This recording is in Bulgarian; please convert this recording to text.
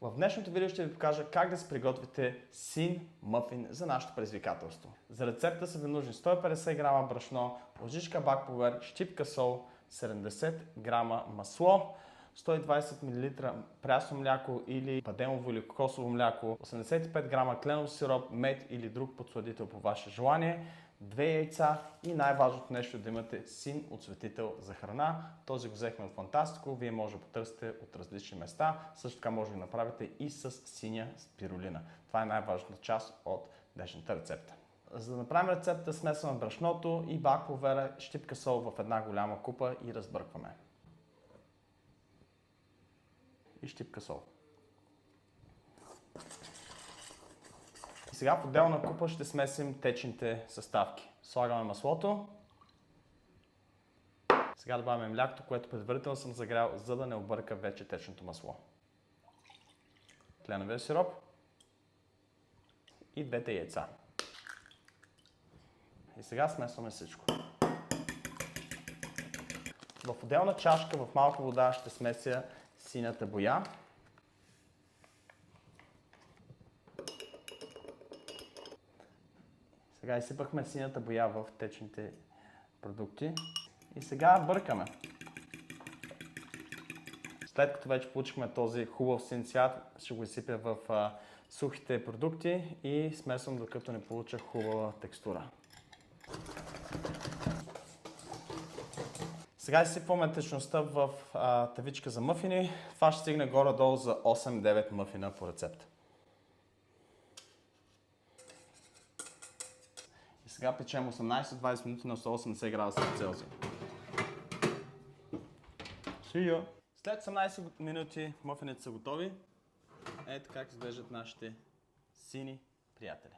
В днешното видео ще ви покажа как да си приготвите син мъфин за нашето предизвикателство. За рецепта са ви нужни 150 грама брашно, лъжичка бакповер, щипка сол, 70 грама масло, 120 мл прясно мляко или падемово или кокосово мляко, 85 грама кленов сироп, мед или друг подсладител по ваше желание, 2 яйца и най-важното нещо е да имате син осветител за храна. Този го взехме от Фантастико, вие може да потърсите от различни места. Също така може да го направите и с синя спирулина. Това е най-важната част от днешната рецепта. За да направим рецепта, смесваме брашното и бакповера, щипка сол в една голяма купа и разбъркваме. И щипка сол. И сега в отделна купа ще смесим течните съставки. Слагаме маслото. Сега добавяме млякото, което предварително съм загрял, за да не обърка вече течното масло. Кленовия сироп и 2 яйца. И сега смесваме всичко. В отделна чашка в малка вода ще смеся синята боя. Сега изсипахме синята боя в течните продукти и сега бъркаме. След като вече получихме този хубав син цвят, ще го изсипя в сухите продукти и смесвам, докато не получа хубава текстура. Сега изсипваме течността в тавичка за мъфини. Това ще стигне горе-долу за 8-9 мъфина по рецепта. И сега печем 18-20 минути на 180 градуса Целзий. След 18 минути мъфините са готови. Ето как изглеждат нашите сини приятели.